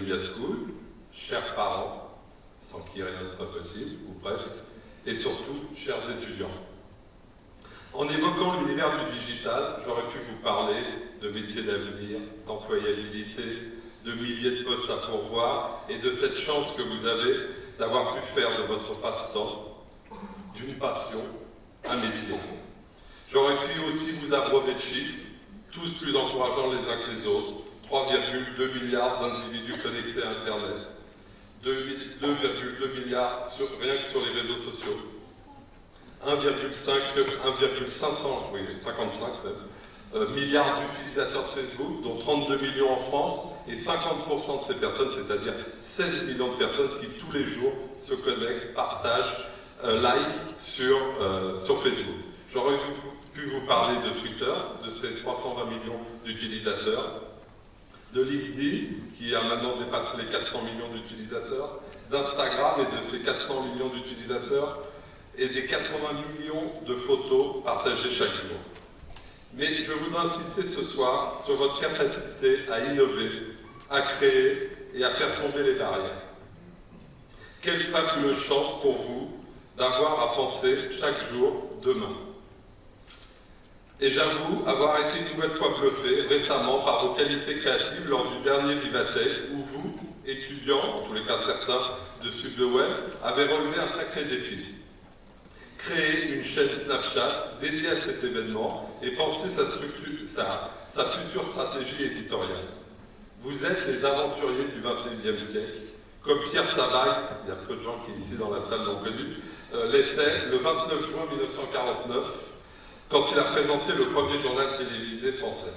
Media School, chers parents, sans qui rien ne sera possible, ou presque, et surtout, chers étudiants. En évoquant l'univers du digital, j'aurais pu vous parler de métiers d'avenir, d'employabilité, de milliers de postes à pourvoir et de cette chance que vous avez d'avoir pu faire de votre passe-temps, d'une passion, un métier. J'aurais pu aussi vous abreuver de chiffres, tous plus encourageants les uns que les autres, 3,2 milliards d'individus connectés à Internet, 2,2 milliards rien que sur les réseaux sociaux, 1,55 milliards d'utilisateurs de Facebook, dont 32 millions en France, et 50% de ces personnes, c'est-à-dire 16 millions de personnes qui tous les jours se connectent, partagent, like sur Facebook. J'aurais pu vous parler de Twitter, de ses 320 millions d'utilisateurs, de LinkedIn, qui a maintenant dépassé les 400 millions d'utilisateurs, d'Instagram et de ses 400 millions d'utilisateurs, et des 80 millions de photos partagées chaque jour. Mais je voudrais insister ce soir sur votre capacité à innover, à créer et à faire tomber les barrières. Quelle fabuleuse chance pour vous d'avoir à penser chaque jour demain. Et j'avoue avoir été une nouvelle fois bluffé récemment par vos qualités créatives lors du dernier Vivatech où vous, étudiants, en tous les cas certains de Sud de Web, avez relevé un sacré défi. Créer une chaîne Snapchat dédiée à cet événement et penser sa future stratégie éditoriale. Vous êtes les aventuriers du XXIe siècle, comme Pierre Savagne, il y a peu de gens qui ici dans la salle l'ont connu, l'était le 29 juin 1949, quand il a présenté le premier journal télévisé français.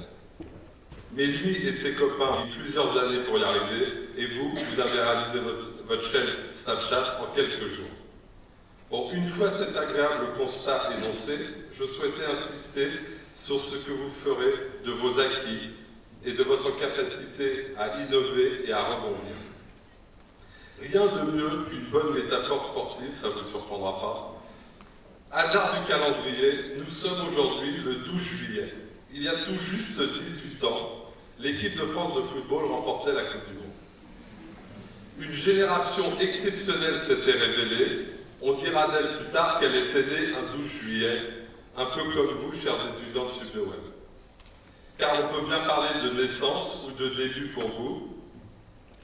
Mais lui et ses copains ont mis plusieurs années pour y arriver, et vous avez réalisé votre chaîne Snapchat en quelques jours. Bon, une fois cet agréable constat énoncé, je souhaitais insister sur ce que vous ferez de vos acquis et de votre capacité à innover et à rebondir. Rien de mieux qu'une bonne métaphore sportive, ça ne vous surprendra pas. Hasard du calendrier, nous sommes aujourd'hui le 12 juillet. Il y a tout juste 18 ans, l'équipe de France de football remportait la Coupe du Monde. Une génération exceptionnelle s'était révélée. On dira d'elle plus tard qu'elle était née un 12 juillet, un peu comme vous, chers étudiants de Sud de Web. Car on peut bien parler de naissance ou de début pour vous,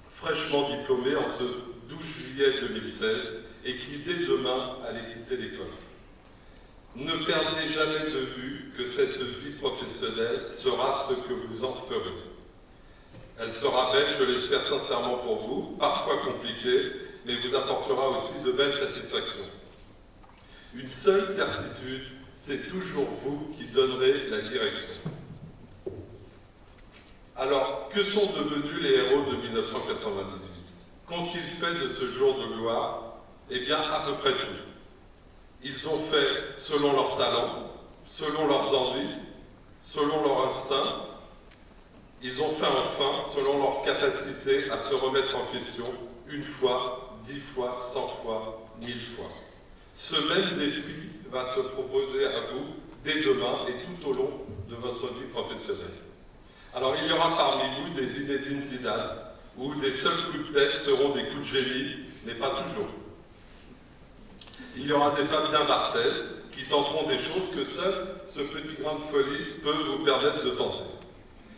fraîchement diplômé en ce 12 juillet 2016 et qui, dès demain, allait quitter l'école. Ne perdez jamais de vue que cette vie professionnelle sera ce que vous en ferez. Elle sera belle, je l'espère sincèrement pour vous, parfois compliquée, mais vous apportera aussi de belles satisfactions. Une seule certitude, c'est toujours vous qui donnerez la direction. Alors, que sont devenus les héros de 1998 ? Qu'ont-ils fait de ce jour de gloire ? Eh bien, à peu près tout. Ils ont fait selon leurs talents, selon leurs envies, selon leur instinct. Ils ont fait enfin selon leur capacité à se remettre en question une fois, 10 fois, 100 fois, 1000 fois. Ce même défi va se proposer à vous dès demain et tout au long de votre vie professionnelle. Alors il y aura parmi vous des Zinedine Zidane, où des seuls coups de tête seront des coups de génie, mais pas toujours. Il y aura des Fabien Barthez qui tenteront des choses que seul ce petit grain de folie peut vous permettre de tenter.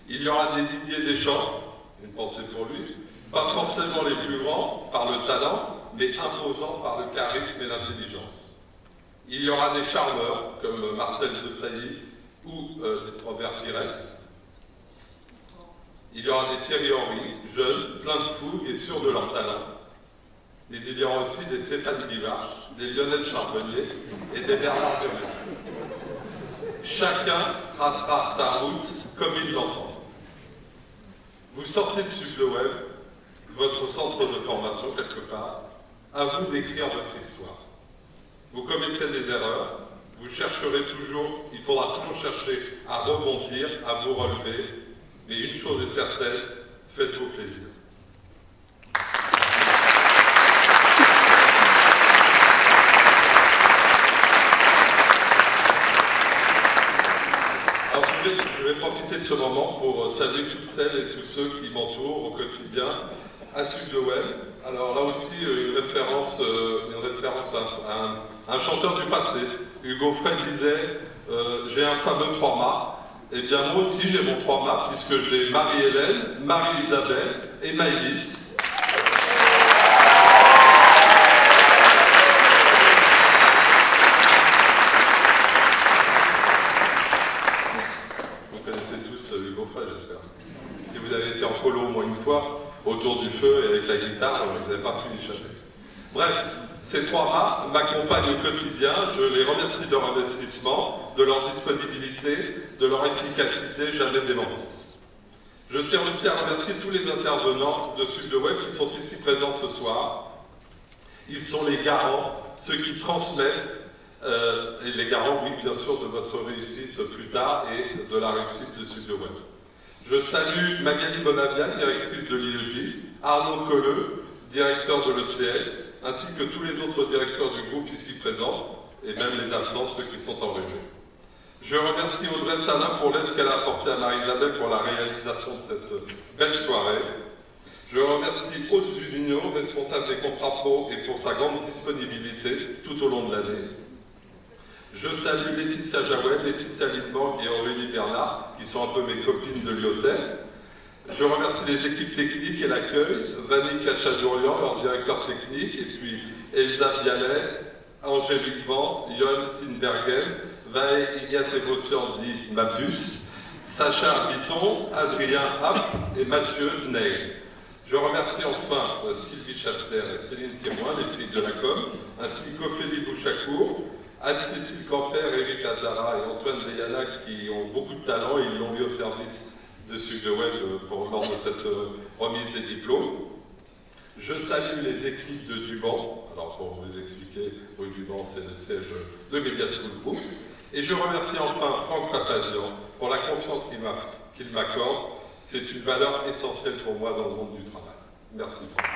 Il y aura des Didier Deschamps, une pensée pour lui, pas forcément les plus grands par le talent, mais imposants par le charisme et l'intelligence. Il y aura des charmeurs comme Marcel Desailly ou Robert Pires. Il y aura des Thierry Henry, jeunes, pleins de fougue et sûrs de leur talent. Mais il y aura aussi des Stéphane Guivarch, des Lionel Charbonnier et des Bernard Gagnon. Chacun tracera sa route comme il l'entend. Vous sortez de Sud de Web, votre centre de formation quelque part, à vous d'écrire votre histoire. Vous commettrez des erreurs, vous chercherez toujours, il faudra toujours chercher à rebondir, à vous relever, mais une chose est certaine, faites-vous plaisir. Alors je vais profiter de ce moment pour saluer toutes celles et tous ceux qui m'entourent au quotidien, à Sud de Web. Alors là aussi, une référence à un chanteur du passé. Hugo Fred disait j'ai un fameux 3 mâts. Eh bien, moi aussi, j'ai mon 3 mâts, puisque j'ai Marie-Hélène, Marie-Isabelle et Maëlys. Vous connaissez tous Hugo Fred, j'espère. Si vous avez été en colo au moins une fois, autour du feu et avec la guitare, vous n'avez pas pu l'échapper. Bref, ces 3 mâts m'accompagnent au quotidien. Je les remercie de leur investissement, de leur disponibilité, de leur efficacité jamais démentie. Je tiens aussi à remercier tous les intervenants de Sud de Web qui sont ici présents ce soir. Ils sont les garants, ceux qui transmettent, et les garants, oui, bien sûr, de votre réussite plus tard et de la réussite de Sud de Web. Je salue Magali Bonavia, directrice de l'IEJ, Arnaud Colleux, directeur de l'ECS, ainsi que tous les autres directeurs du groupe ici présents, et même les absents, ceux qui sont en région. Je remercie Audrey Salin pour l'aide qu'elle a apportée à Marie-Isabelle pour la réalisation de cette belle soirée. Je remercie Aude Zunino, responsable des contrats pro, et pour sa grande disponibilité tout au long de l'année. Je salue Laetitia Jaouel, Laetitia Lindborg et Aurélie Bernard, qui sont un peu mes copines de l'hôtel. Je remercie les équipes techniques et l'accueil, Vanille Cachadourian, leur directeur technique, et puis Elsa Vialet, Angélique Vente, Johan Steenbergen, Vae Ignatevosian dit Mabus, Sacha Arbiton, Adrien Happ et Mathieu Ney. Je remercie enfin Sylvie Schafter et Céline Thiemoin, les filles de la com, ainsi qu'Ophélie Bouchacourt, Anne-Cécile Camper, Eric Azara et Antoine Deyana qui ont beaucoup de talent et ils l'ont mis au service de Sud de Web lors de cette remise des diplômes. Je salue les équipes de Duban. Alors pour vous expliquer, rue Duban, c'est le siège de Media School Group. Et je remercie enfin Franck Papazian pour la confiance qu'il m'accorde. C'est une valeur essentielle pour moi dans le monde du travail. Merci Franck.